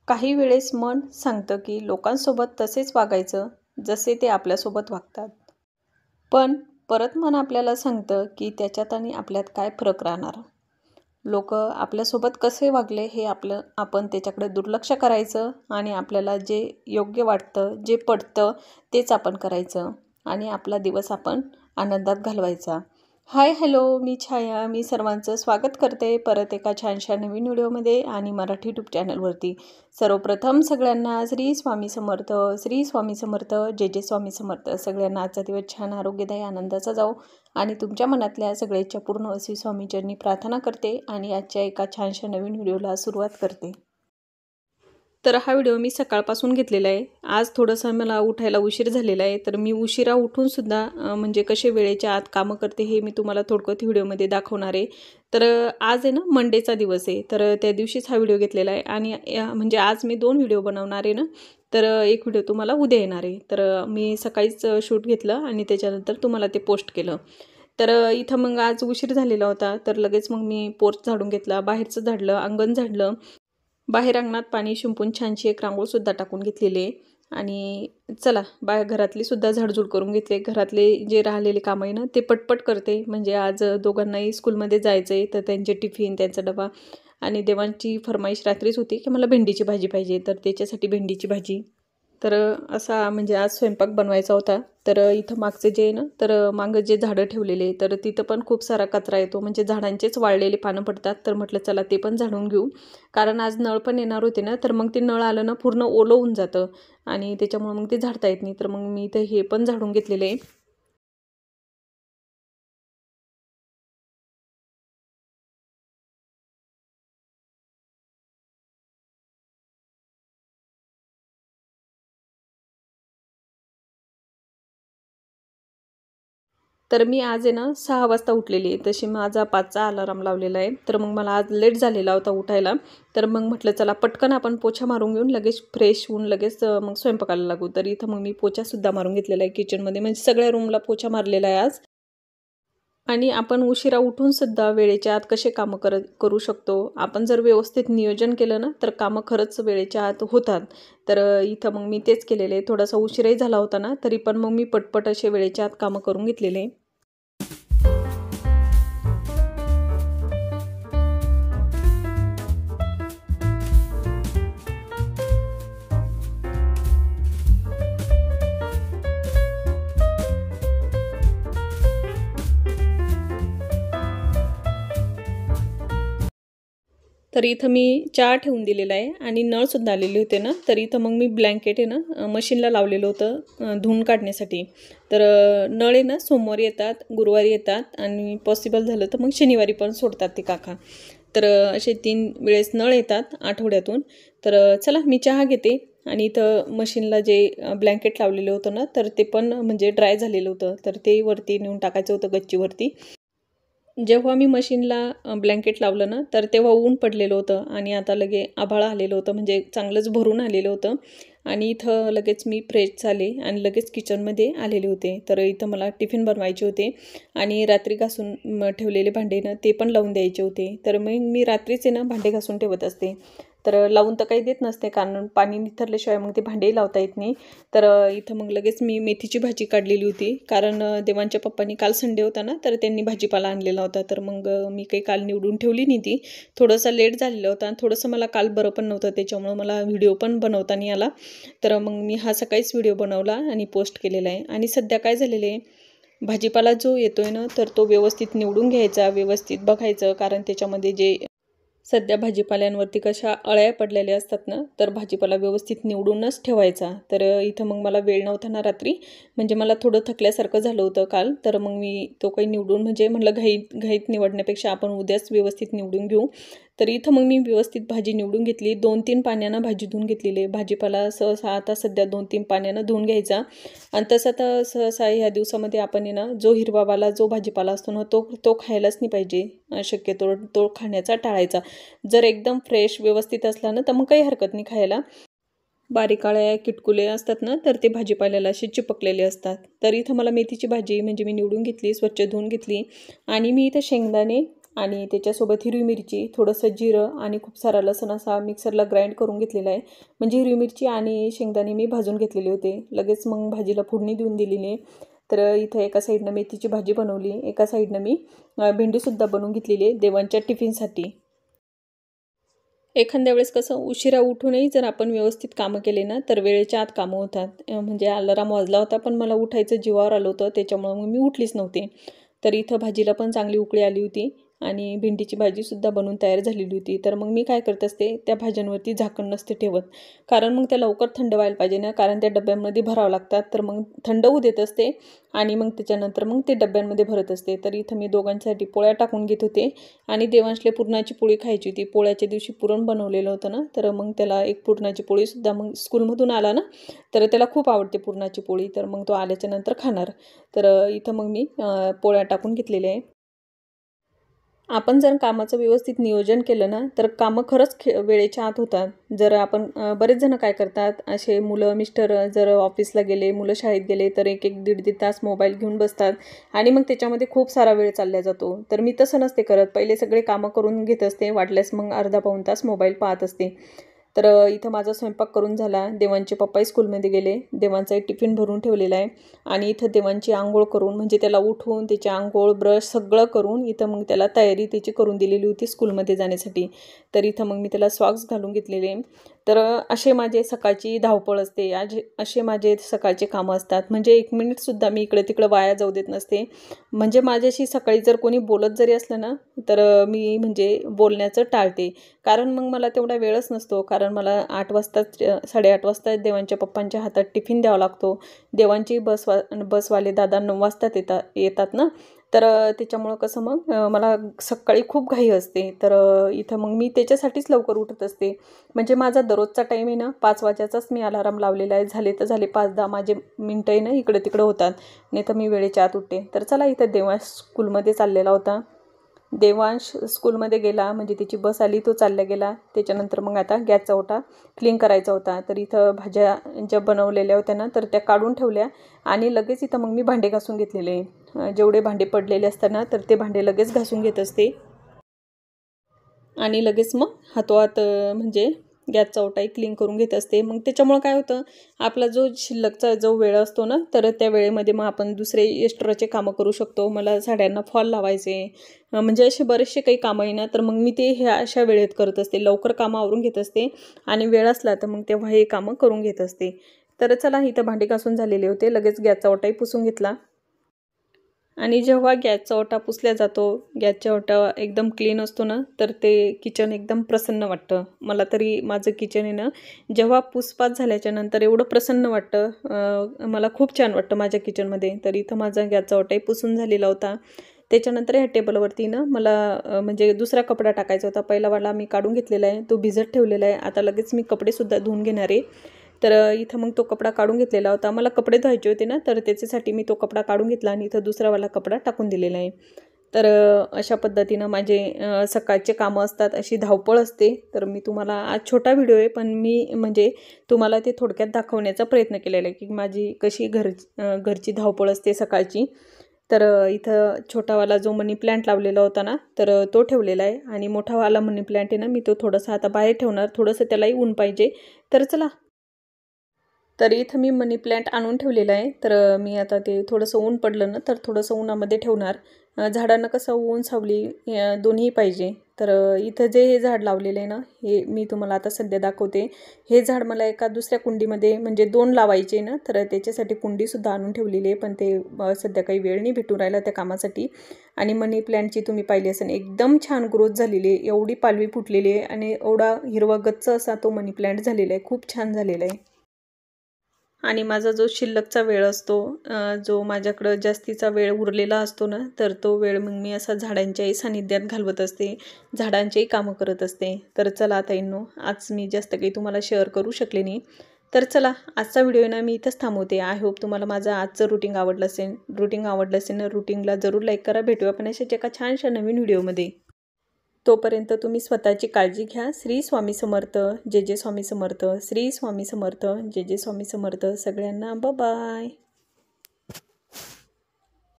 काही वेळेस मन सांगतं की लोकांसोबत तसेच वागायचं जसे ते आपल्यासोबत वागतात. पण परत मन आपल्याला सांगतं की त्याच्यात आणि आपल्यात काय फरक राहणार. लोक आपल्यासोबत कसे वागले हे आपण त्याच्याकडे दुर्लक्ष करायचं आणि आपल्याला जे योग्य वाटतं, जे पटतं तेच आपण करायचं आणि आपला दिवस आपण आनंदात घालवायचा. हाय हॅलो, मी छाया. मी सर्वांचं स्वागत करते परत एका छानशा नवीन व्हिडिओमध्ये आणि मराठी यूट्यूब चॅनलवरती. सर्वप्रथम सगळ्यांना श्री स्वामी समर्थ, श्री स्वामी समर्थ, जय जय स्वामी समर्थ. सगळ्यांना आजचा दिवस छान आरोग्यदायी आनंदाचा जाऊ आणि तुमच्या मनातल्या सगळ्या इच्छा पूर्ण अशी स्वामीचरणी प्रार्थना करते आणि आजच्या एका छानशा नवीन व्हिडिओला सुरुवात करते. तर हा व्हिडिओ मी सकाळपासून घेतलेला आहे. आज थोडंसं मला उठायला उशीर झालेला आहे, तर मी उशिरा उठूनसुद्धा म्हणजे कसे वेळेच्या आत कामं करते हे मी तुम्हाला थोडक्यात व्हिडिओमध्ये दाखवणार आहे. तर आज आहे ना मंडेचा दिवस आहे, तर त्या दिवशीच हा व्हिडिओ घेतलेला आहे आणि म्हणजे आज मी 2 व्हिडिओ बनवणार आहे ना, तर एक व्हिडिओ तुम्हाला उद्या येणार आहे. तर मी सकाळीच शूट घेतलं आणि त्याच्यानंतर तुम्हाला ते पोस्ट केलं. तर इथं मग आज उशीर झालेला होता, तर लगेच मग मी पोर्च झाडून घेतला, बाहेरचं झाडलं, अंगण झाडलं, बाहेर अंगणात पाणी शिंपून छानशी एक रांगोळीसुद्धा टाकून घेतलेली आहे. आणि चला घरातली सुद्धा झाडझूड करून घेतले. घरातले जे राहिलेले कामं आहे ना ते पटपट करते, म्हणजे आज दोघांनाही स्कूलमध्ये जायचं आहे, तर त्यांचे टिफिन, त्यांचा डबा आणि देवांची फरमाईश रात्रीच होती की मला भेंडीची भाजी पाहिजे, तर त्याच्यासाठी भेंडीची भाजी. तर असा म्हणजे आज स्वयंपाक बनवायचा होता. तर इथं मागचे जे आहे ना, तर मागं जे झाडं ठेवलेले तर तिथं पण खूप सारा कचरा येतो, म्हणजे झाडांचेच वाळलेले पानं पडतात. तर म्हटलं चला ते पण झाडून घेऊ, कारण आज नळ पण येणार होते ना, तर मग ते नळ आलं ना पूर्ण ओलं होऊन जातं आणि त्याच्यामुळे मग ते झाडता येत नाही. तर मग मी इथं हे पण झाडून घेतलेले आहे. तर मी आज आहे ना 6 वाजता उठलेली आहे. तशी माझा 5चा अलार्म लावलेला आहे. तर मग मला आज लेट झालेला होता उठायला. तर मग म्हटलं चला पटकन आपण पोछा मारून घेऊन लगेच फ्रेश होऊन लगेच मग स्वयंपाकाला लागू. तर इथं मग मी पोछासुद्धा मारून घेतलेला आहे किचनमध्ये, म्हणजे सगळ्या रूमला पोछा मारलेला आहे आज. आणि आपण उशिरा उठूनसुद्धा वेळेच्या आत कसे कामं करू शकतो. आपण जर व्यवस्थित नियोजन केलं ना, तर कामं खरंच वेळेच्या आत होतात. तर इथं मग मी तेच केलेलं आहे. थोडासा उशीरही झाला होता ना, तरी पण मग मी पटपट असे वेळेच्या आत कामं करून घेतलेले आहे. तर इथं मी चहा ठेवून दिलेला आहे आणि नळसुद्धा आलेले होते ना, तर इथं मग मी ब्लँकेट आहे ना मशीनला लावलेलं होतं धुवून काढण्यासाठी. तर नळ आहे ना सोमवारी येतात, गुरुवारी येतात आणि पॉसिबल झालं तर मग शनिवारी पण सोडतात ते काका. तर असे 3 वेळेस नळ येतात आठवड्यातून. तर चला मी चहा घेते आणि इथं मशीनला जे ब्लँकेट लावलेलं होतं ना, तर ते पण म्हणजे ड्राय झालेलं होतं, तर ते वरती नेऊन टाकायचं होतं गच्चीवरती. जेव्हा मी मशीनला ब्लँकेट लावलं ना, तर तेव्हा ऊन पडलेलं होतं आणि आता लगे आभाळ आलेलं होतं, म्हणजे चांगलंच भरून आलेलं होतं. आणि इथं लगेच मी फ्रेश झाले आणि लगेच किचनमध्ये आलेले होते. तर इथं मला टिफिन बनवायचे होते आणि रात्री घासून ठेवलेले भांडे ना ते पण लावून द्यायचे होते. तर मग मी रात्रीच आहे ना भांडे घासून ठेवत असते. तर लावून तर काही देत नसते, कारण पाणी निथरल्याशिवाय मग ते भांडेही लावता येत नाही. तर इथं मग लगेच मी मेथीची भाजी काढलेली होती, कारण देवांच्या पप्पांनी काल संडे होता ना, तर त्यांनी भाजीपाला आणलेला होता. तर मग मी काही काल निवडून ठेवली नाही ती. थोडासा लेट झालेला होता आणि थोडंसं मला काल बरं पण नव्हतं, त्याच्यामुळं मला व्हिडिओ पण बनवता नाही आला. तर मग मी हा सकाळीच व्हिडिओ बनवला आणि पोस्ट केलेला आहे. आणि सध्या काय झालेलं आहे, भाजीपाला जो येतोय ना, तर तो व्यवस्थित निवडून घ्यायचा, व्यवस्थित बघायचं, कारण त्याच्यामध्ये जे सध्या भाजीपाल्यांवरती कशा अळ्या पडलेल्या असतात ना, तर भाजीपाला व्यवस्थित निवडूनच ठेवायचा. तर इथं मग मला वेळ नव्हता ना रात्री, म्हणजे मला थोडं थकल्यासारखं झालं होतं काल. तर मग मी तो काही निवडून म्हणजे म्हटलं घाईत निवडण्यापेक्षा आपण उद्याच व्यवस्थित निवडून घेऊ. तर इथं मग मी व्यवस्थित भाजी निवडून घेतली. 2-3 पाण्यानं भाजी धुवून घेतलेली आहे. भाजीपाला सहसा आता सध्या 2-3 पाण्यानं धुवून घ्यायचा. आणि तसं तर सहसा ह्या दिवसामध्ये आपण आहे ना, जो हिरवावाला जो भाजीपाला असतो ना, तो खायलाच नाही पाहिजे. शक्यतो तो खाण्याचा टाळायचा. जर एकदम फ्रेश व्यवस्थित असला ना, तर मग काही हरकत नाही खायला. बारीक अळ्या, किटकुले असतात ना, तर ते भाजीपाल्याला असे चिपकलेले असतात. तर इथं मला मेथीची भाजी म्हणजे मी निवडून घेतली, स्वच्छ धुवून घेतली आणि मी इथं शेंगदाणे आणि त्याच्यासोबत हिरवी मिरची, थोडंसं जिरं आणि खूप सारा लसूण असा मिक्सरला ग्राइंड करून घेतलेला आहे. म्हणजे हिरवी मिरची आणि शेंगदाणे मी भाजून घेतलेले होते. लगेच मग भाजीला फोडणी देऊन दिलेली आहे. तर इथं एका साईडनं मेथीची भाजी बनवली, एका साईडनं मी भेंडीसुद्धा बनवून घेतलेली आहे देवांच्या टिफिनसाठी. एखाद्या वेळेस कसं उशिरा उठूनही जर आपण व्यवस्थित कामं केले ना तर वेळेच्या आत कामं होतात. म्हणजे अलार्म वाजला होता पण मला उठायचं जीवावर आलं होतं, त्याच्यामुळं मग मी उठलीच नव्हते. तर इथं भाजीला पण चांगली उकळी आली होती आणि भेंडीची भाजीसुद्धा बनवून तयार झालेली होती. तर मग मी काय करत असते, त्या भाज्यांवरती झाकण नसते ठेवत, कारण मग त्या लवकर थंड व्हायला पाहिजे ना, कारण त्या डब्यांमध्ये भरावं लागतात. तर मग थंड होऊ देत असते आणि मग त्याच्यानंतर मग ते डब्यांमध्ये भरत असते. तर इथं मी दोघांसाठी पोळ्या टाकून घेत होते आणि देवांशले पुरणाची पोळी खायची होती. पोळ्याच्या दिवशी पुरण बनवलेलं होतं ना, तर मग त्याला एक पुरणाची पोळीसुद्धा मग स्कूलमधून आला ना, तर त्याला खूप आवडते पुरणाची पोळी. तर मग तो आल्याच्या नंतर खाणार. तर इथं मग मी पोळ्या टाकून घेतलेल्या आहे. आपण जर कामाचं व्यवस्थित नियोजन केलं ना, तर कामं खरंच वेळेच्या आत होतात. जर आपण बरेच जण काय करतात, असे मुलं मिस्टर जर ऑफिसला गेले, मुलं शाळेत गेले, तर एक एक दीड दीड तास मोबाईल घेऊन बसतात आणि मग त्याच्यामध्ये खूप सारा वेळ चालला जातो. तर मी तसं नसते करत. पहिले सगळे कामं करून घेत असते, वाटल्यास मग अर्धा पाऊण तास मोबाईल पाहत असते. तर इथं माझा स्वयंपाक करून झाला. देवांचे पप्पाही स्कूलमध्ये गेले. देवांचा एक टिफिन भरून ठेवलेला आहे आणि इथं देवांची अंघोळ करून, म्हणजे त्याला उठवून त्याची अंघोळ, ब्रश सगळं करून इथं मग त्याला तयारी त्याची करून दिलेली होती स्कूलमध्ये जाण्यासाठी. तर इथं मग मी त्याला सॉक्स घालून घेतलेले. तर असे माझे सकाळची धावपळ असते. असे माझे सकाळचे कामं असतात. म्हणजे 1 मिनिटसुद्धा मी इकडं-तिकडं वाया जाऊ देत नसते. म्हणजे माझ्याशी सकाळी जर कोणी बोलत जरी असलं ना, तर मी म्हणजे बोलण्याचं टाळते. कारण मग मला तेवढा वेळच नसतो. कारण मला 8 वाजताच 8:30 वाजता देवांच्या पप्पांच्या हातात टिफिन द्यावा लागतो. देवांची बसवाले दादा 9 वाजता येतात ना, तर त्याच्यामुळं कसं मग मला सकाळी खूप घाई असते. तर इथं मग मी त्याच्यासाठीच लवकर उठत असते. म्हणजे माझा दररोजचा टाईम आहे ना 5 वाजेचाच मी अलार्म लावलेला आहे. झाले तर झाले 5-10 माझे मिनटं आहे ना इकडं-तिकडं होतात. नाही तर मी वेळेच्या आत उठते. तर चला, इथं देवांश स्कूलमध्ये चाललेला होता. देवांश स्कूलमध्ये गेला म्हणजे त्याची बस आली, तो चालला गेला. त्याच्यानंतर मग आता गॅसचा ओटा क्लीन करायचा होता. तर इथं भाज्या ज्या बनवलेल्या होत्या ना, तर त्या काढून ठेवल्या आणि लगेच इथं मग मी भांडे घासून घेतलेले. जेवढे भांडे पडलेले असतात ना, तर ते भांडे लगेच घासून घेत असते आणि लगेच मग हातोहात म्हणजे गॅसचा ओटाही क्लीन करून घेत असते. मग त्याच्यामुळं काय होतं, आपला जो शिल्लकचा जो वेळ असतो ना, तर त्या वेळेमध्ये मग आपण दुसरे एक्स्ट्राचे कामं करू शकतो. मला साड्यांना फॉल लावायचे, म्हणजे असे बरेचसे काही कामं आहे ना, तर मग मी ते ह्या अशा वेळेत करत असते. लवकर कामं आवरून घेत असते आणि वेळ असला तर मग तेव्हा हे कामं करून घेत असते. तर चला, इथं भांडे घासून झालेले होते. लगेच गॅसचा ओटाही पुसून घेतला. आणि जेव्हा गॅसचा ओटा पुसला जातो, गॅसचा ओटा एकदम क्लीन असतो ना, तर ते किचन एकदम प्रसन्न वाटतं. मला तरी माझं किचन आहे ना, जेव्हा पुसपास झाल्याच्या नंतर एवढं प्रसन्न वाटतं, मला खूप छान वाटतं माझ्या किचनमध्ये. तर इथं माझा गॅसचा ओटाही पुसून झालेला होता. त्याच्यानंतर ह्या टेबलवरती ना मला म्हणजे दुसरा कपडा टाकायचा होता. पहिला वाला मी काढून घेतलेला आहे, तो भिजत ठेवलेला आहे. आता लगेच मी कपडेसुद्धा धुवून घेणार आहे. तर इथं मग तो कपडा काढून घेतलेला होता. मला कपडे धुवायचे होते ना, तर त्याच्यासाठी मी तो कपडा काढून घेतला आणि इथं दुसरावाला कपडा टाकून दिलेला आहे. तर अशा पद्धतीनं माझे सकाळचे कामं असतात, अशी धावपळ असते. तर मी तुम्हाला आज छोटा व्हिडिओ आहे, पण मी म्हणजे तुम्हाला ते थोडक्यात दाखवण्याचा प्रयत्न केलेला आहे, की माझी कशी घरची धावपळ असते सकाळची. तर इथं छोटावाला जो मनी प्लॅन्ट लावलेला होता ना, तर तो ठेवलेला आहे आणि मोठावाला मनी प्लॅन्ट आहे ना, मी तो थोडासा आता बाहेर ठेवणार. थोडंसं त्यालाही ऊन पाहिजे. तर चला, तर इथं मी मनी प्लॅन्ट आणून ठेवलेला आहे. तर मी आता ते थोडंसं ऊन पडलं ना, तर थोडंसं उन्हामध्ये ठेवणार. झाडांना कसं ऊन सावली दोन्ही पाहिजे. तर इथं जे हे झाड लावलेलं आहे ना, हे मी तुम्हाला आता सध्या दाखवते. हे झाड मला एका दुसऱ्या कुंडीमध्ये म्हणजे 2 लावायचे ना, तर त्याच्यासाठी कुंडीसुद्धा आणून ठेवलेली आहे. पण ते सध्या काही वेळ नाही भेटून राहिला त्या कामासाठी. आणि मनी प्लॅन्टची तुम्ही पाहिली असेल, एकदम छान ग्रोथ झालेली आहे. एवढी पालवी फुटलेली आहे आणि एवढा हिरवा गच्च असा तो मनी प्लॅन्ट झालेला आहे. खूप छान झालेला आहे. आणि माझा जो शिल्लकचा वेळ असतो, जो माझ्याकडं जास्तीचा वेळ उरलेला असतो ना, तर तो वेळ मग मी असा झाडांच्याही सानिध्यात घालवत असते, झाडांचेही कामं करत असते. तर चला ताईंनो, आज मी जास्त काही तुम्हाला शेअर करू शकले नाही. तर चला, आजचा व्हिडिओ ना मी इथंच थांबवते. आय होप तुम्हाला माझं आजचं रुटीन आवडलं असेल. ना, रुटीनला जरूर लाईक करा. भेटूया आपण अशाच एका छानशा नवीन व्हिडिओमध्ये. तोपर्यंत तुम्ही स्वतःची काळजी घ्या. श्री स्वामी समर्थ. जय जय स्वामी समर्थ. श्री स्वामी समर्थ. जय जय स्वामी समर्थ. सगळ्यांना बाय.